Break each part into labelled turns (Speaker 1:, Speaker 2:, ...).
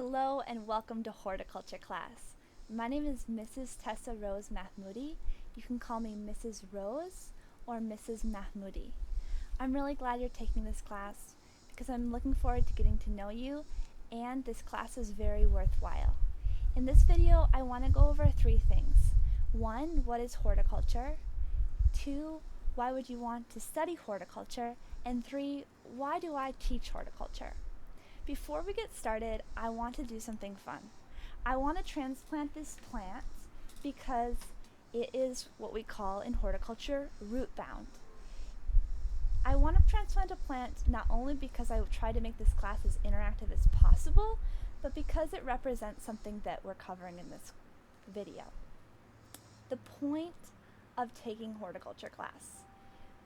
Speaker 1: Hello and welcome to horticulture class. My name is Mrs. Tessa Rose Mahmoudi. You can call me Mrs. Rose or Mrs. Mahmoudi. I'm really glad you're taking this class because I'm looking forward to getting to know you, and this class is very worthwhile. In this video, I want to go over 3 things. 1, what is horticulture? 2, why would you want to study horticulture? And 3, why do I teach horticulture? Before we get started, I want to do something fun. I want to transplant this plant because it is what we call in horticulture root bound. I want to transplant a plant not only because I try to make this class as interactive as possible, but because it represents something that we're covering in this video. The point of taking horticulture class.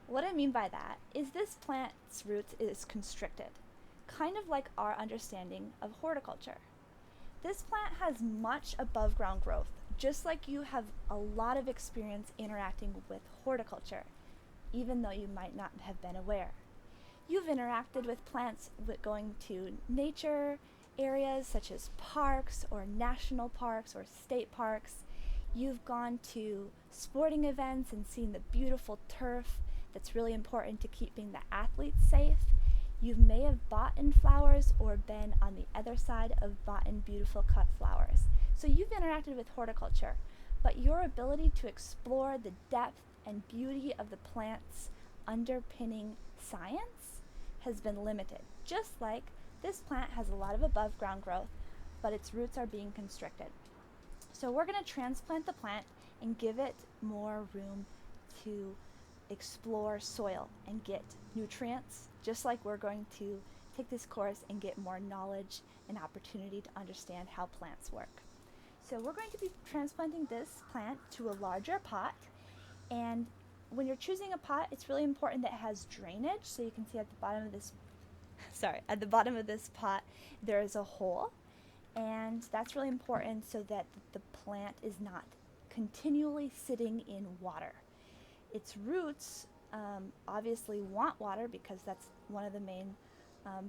Speaker 1: What I mean by that is this plant's roots is constricted, kind of like our understanding of horticulture. This plant has much above ground growth, just like you have a lot of experience interacting with horticulture, even though you might not have been aware. You've interacted with plants with going to nature areas such as parks or national parks or state parks. You've gone to sporting events and seen the beautiful turf that's really important to keeping the athletes safe. You may have bought in flowers or been on the other side of bought in beautiful cut flowers. So you've interacted with horticulture, but your ability to explore the depth and beauty of the plant's underpinning science has been limited. Just like this plant has a lot of above ground growth, but its roots are being constricted. So we're going to transplant the plant and give it more room to explore soil and get nutrients, just like we're going to take this course and get more knowledge and opportunity to understand how plants work. So we're going to be transplanting this plant to a larger pot, and when you're choosing a pot, it's really important that it has drainage. So you can see at the bottom of this at the bottom of this pot there is a hole, and that's really important so that the plant is not continually sitting in water. Its roots obviously want water because that's one of the main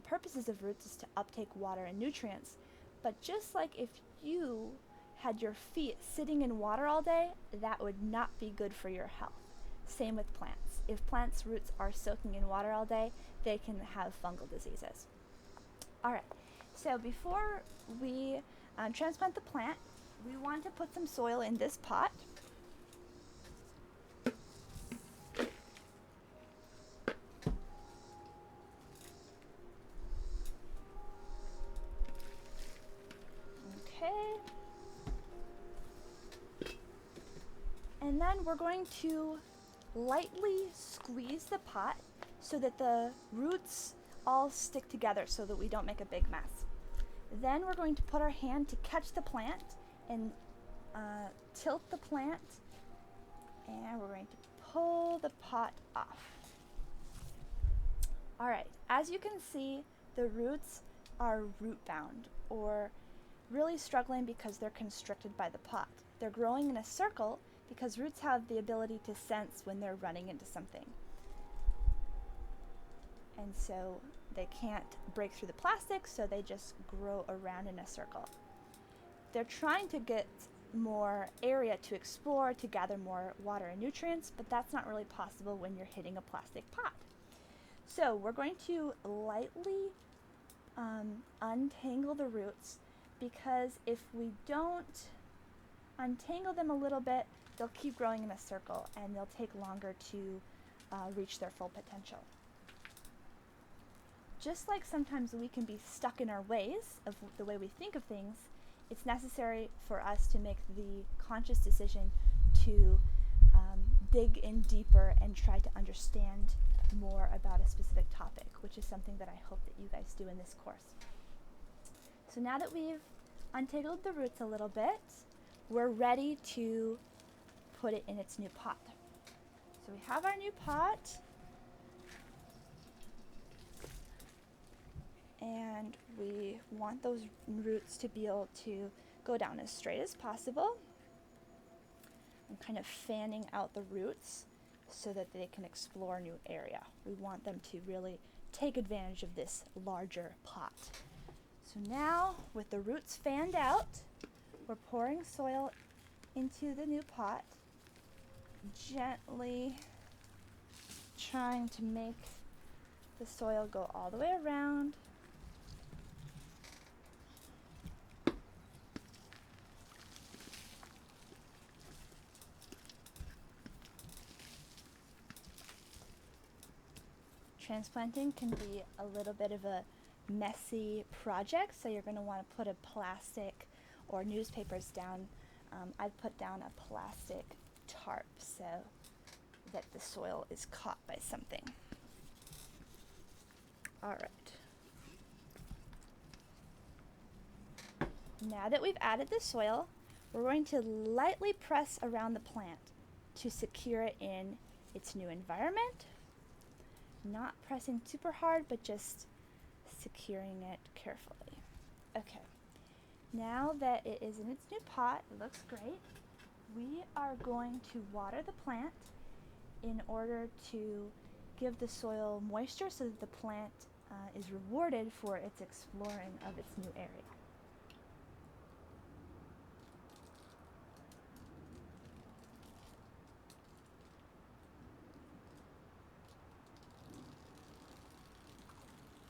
Speaker 1: purposes of roots, is to uptake water and nutrients. But just like if you had your feet sitting in water all day, that would not be good for your health. Same with plants. If plants' roots are soaking in water all day, they can have fungal diseases. Alright, so before we transplant the plant, we want to put some soil in this pot. And then we're going to lightly squeeze the pot so that the roots all stick together so that we don't make a big mess. Then we're going to put our hand to catch the plant and tilt the plant, and we're going to pull the pot off. Alright, as you can see, the roots are root bound, or really struggling because they're constricted by the pot. They're growing in a circle because roots have the ability to sense when they're running into something. And so they can't break through the plastic, so they just grow around in a circle. They're trying to get more area to explore, to gather more water and nutrients, but that's not really possible when you're hitting a plastic pot. So we're going to lightly untangle the roots, because if we don't untangle them a little bit, they'll keep growing in a circle and they'll take longer to reach their full potential. Just like sometimes we can be stuck in our ways of the way we think of things, it's necessary for us to make the conscious decision to dig in deeper and try to understand more about a specific topic, which is something that I hope that you guys do in this course. So now that we've untangled the roots a little bit, we're ready to put it in its new pot. So we have our new pot, and we want those roots to be able to go down as straight as possible. I'm kind of fanning out the roots so that they can explore a new area. We want them to really take advantage of this larger pot. So now, with the roots fanned out, we're pouring soil into the new pot, gently trying to make the soil go all the way around. Transplanting can be a little bit of a messy project, so you're going to want to put a plastic or newspapers down. I've put down a plastic tarp so that the soil is caught by something. All right. Now that we've added the soil, we're going to lightly press around the plant to secure it in its new environment. Not pressing super hard, but just securing it carefully. Okay, now that it is in its new pot, it looks great. We are going to water the plant in order to give the soil moisture so that the plant is rewarded for its exploring of its new area.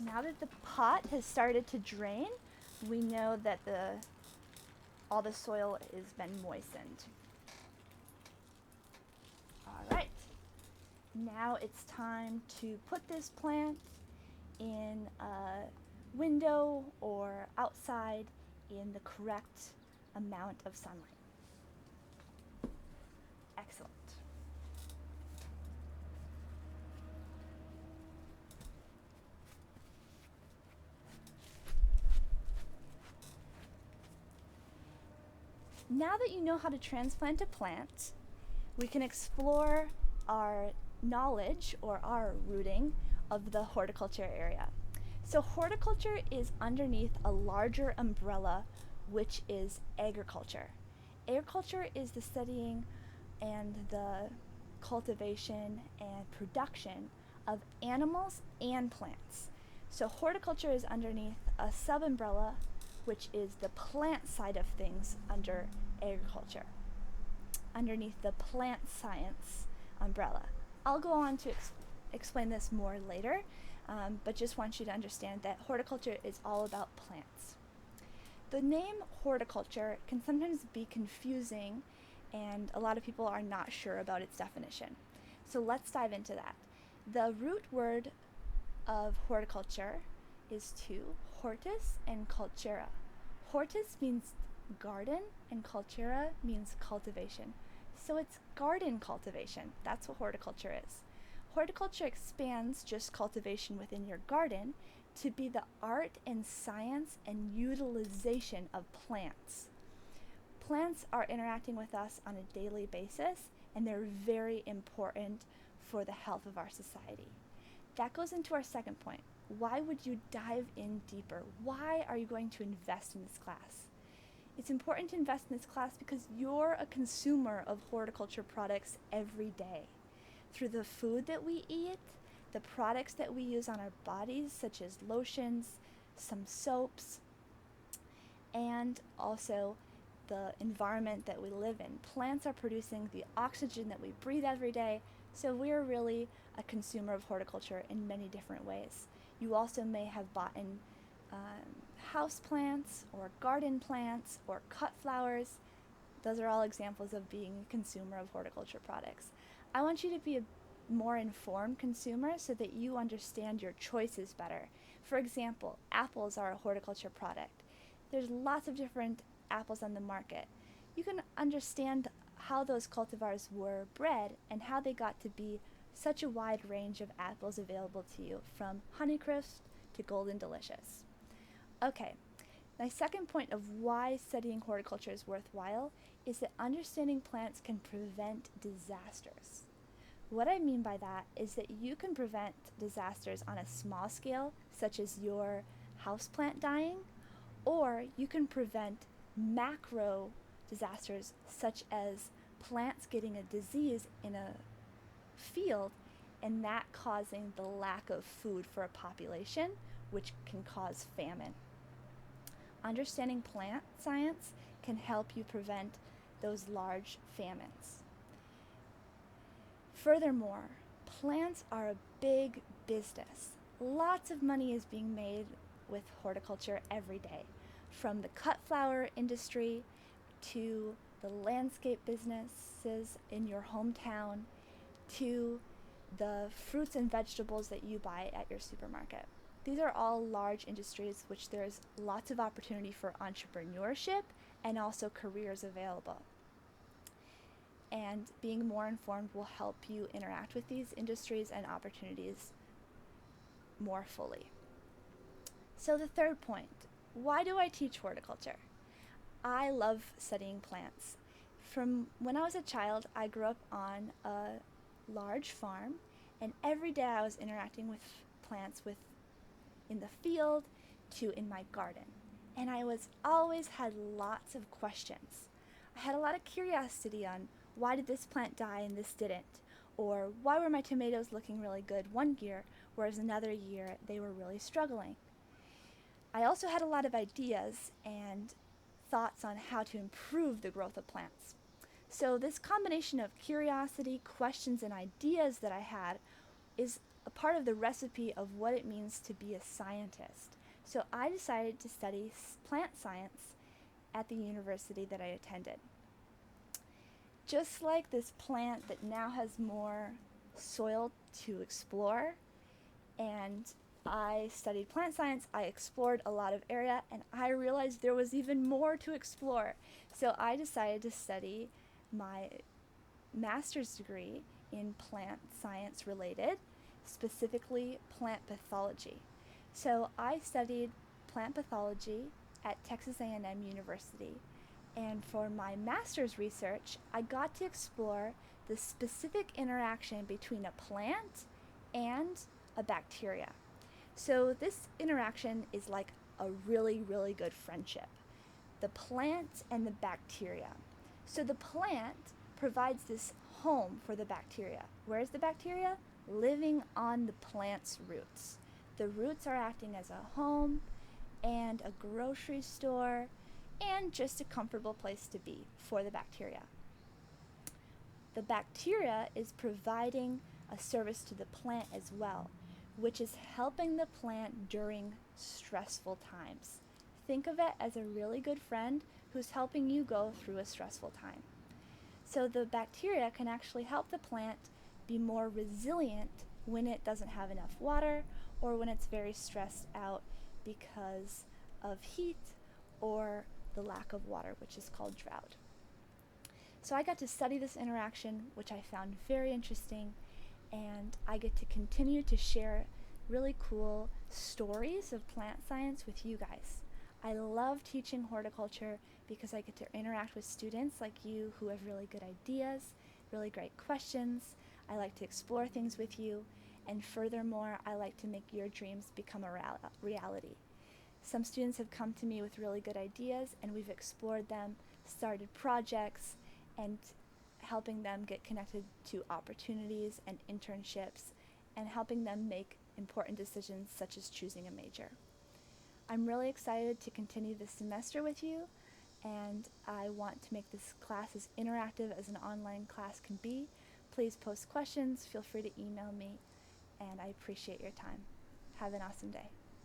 Speaker 1: Now that the pot has started to drain, we know that all the soil has been moistened. All right, now it's time to put this plant in a window or outside in the correct amount of sunlight. Excellent. Now that you know how to transplant a plant, we can explore our knowledge or our rooting of the horticulture area. So horticulture is underneath a larger umbrella, which is agriculture. Agriculture is the studying and the cultivation and production of animals and plants. So horticulture is underneath a sub-umbrella, which is the plant side of things under agriculture, underneath the plant science umbrella. I'll go on to explain this more later, but just want you to understand that horticulture is all about plants. The name horticulture can sometimes be confusing, and a lot of people are not sure about its definition. So let's dive into that. The root word of horticulture is two, hortus and cultura. Hortus means garden and cultura means cultivation. So it's garden cultivation. That's what horticulture is. Horticulture expands just cultivation within your garden to be the art and science and utilization of plants. Plants are interacting with us on a daily basis, and they're very important for the health of our society. That goes into our second point. Why would you dive in deeper? Why are you going to invest in this class? It's important to invest in this class because you're a consumer of horticulture products every day. Through the food that we eat, the products that we use on our bodies, such as lotions, some soaps, and also the environment that we live in. Plants are producing the oxygen that we breathe every day, so we're really a consumer of horticulture in many different ways. You also may have bought in house plants or garden plants or cut flowers. Those are all examples of being a consumer of horticulture products. I want you to be a more informed consumer so that you understand your choices better. For example, apples are a horticulture product. There's lots of different apples on the market. You can understand how those cultivars were bred and how they got to be such a wide range of apples available to you, from Honeycrisp to Golden Delicious. Okay, my second point of why studying horticulture is worthwhile is that understanding plants can prevent disasters. What I mean by that is that you can prevent disasters on a small scale, such as your houseplant dying, or you can prevent macro disasters, such as plants getting a disease in a field and that causing the lack of food for a population, which can cause famine. understanding plant science can help you prevent those large famines. Furthermore, plants are a big business. Lots of money is being made with horticulture every day, from the cut flower industry to the landscape businesses in your hometown to the fruits and vegetables that you buy at your supermarket. These are all large industries which there's lots of opportunity for entrepreneurship and also careers available. And being more informed will help you interact with these industries and opportunities more fully. So the third point, why do I teach horticulture? I love studying plants. From when I was a child, I grew up on a large farm, and every day I was interacting with plants in the field to in my garden. And I always had lots of questions. I had a lot of curiosity on why did this plant die and this didn't? Or why were my tomatoes looking really good one year, whereas another year they were really struggling? I also had a lot of ideas and thoughts on how to improve the growth of plants. So this combination of curiosity, questions, and ideas that I had is a part of the recipe of what it means to be a scientist. So I decided to study plant science at the university that I attended. Just like this plant that now has more soil to explore, and I studied plant science, I explored a lot of area, and I realized there was even more to explore. So I decided to study my master's degree in plant science related, specifically plant pathology. So I studied plant pathology at Texas A&M University, and for my master's research, I got to explore the specific interaction between a plant and a bacteria. So this interaction is like a really, really good friendship. The plant and the bacteria. So the plant provides this home for the bacteria. Where's the bacteria? Living on the plant's roots. The roots are acting as a home and a grocery store and just a comfortable place to be for the bacteria. The bacteria is providing a service to the plant as well, which is helping the plant during stressful times. Think of it as a really good friend who's helping you go through a stressful time. So the bacteria can actually help the plant be more resilient when it doesn't have enough water or when it's very stressed out because of heat or the lack of water, which is called drought. So I got to study this interaction, which I found very interesting, and I get to continue to share really cool stories of plant science with you guys. I love teaching horticulture because I get to interact with students like you who have really good ideas, really great questions. I like to explore things with you, and furthermore, I like to make your dreams become a reality. Some students have come to me with really good ideas, and we've explored them, started projects, and helping them get connected to opportunities and internships, and helping them make important decisions such as choosing a major. I'm really excited to continue this semester with you, and I want to make this class as interactive as an online class can be. Please post questions, feel free to email me, and I appreciate your time. Have an awesome day.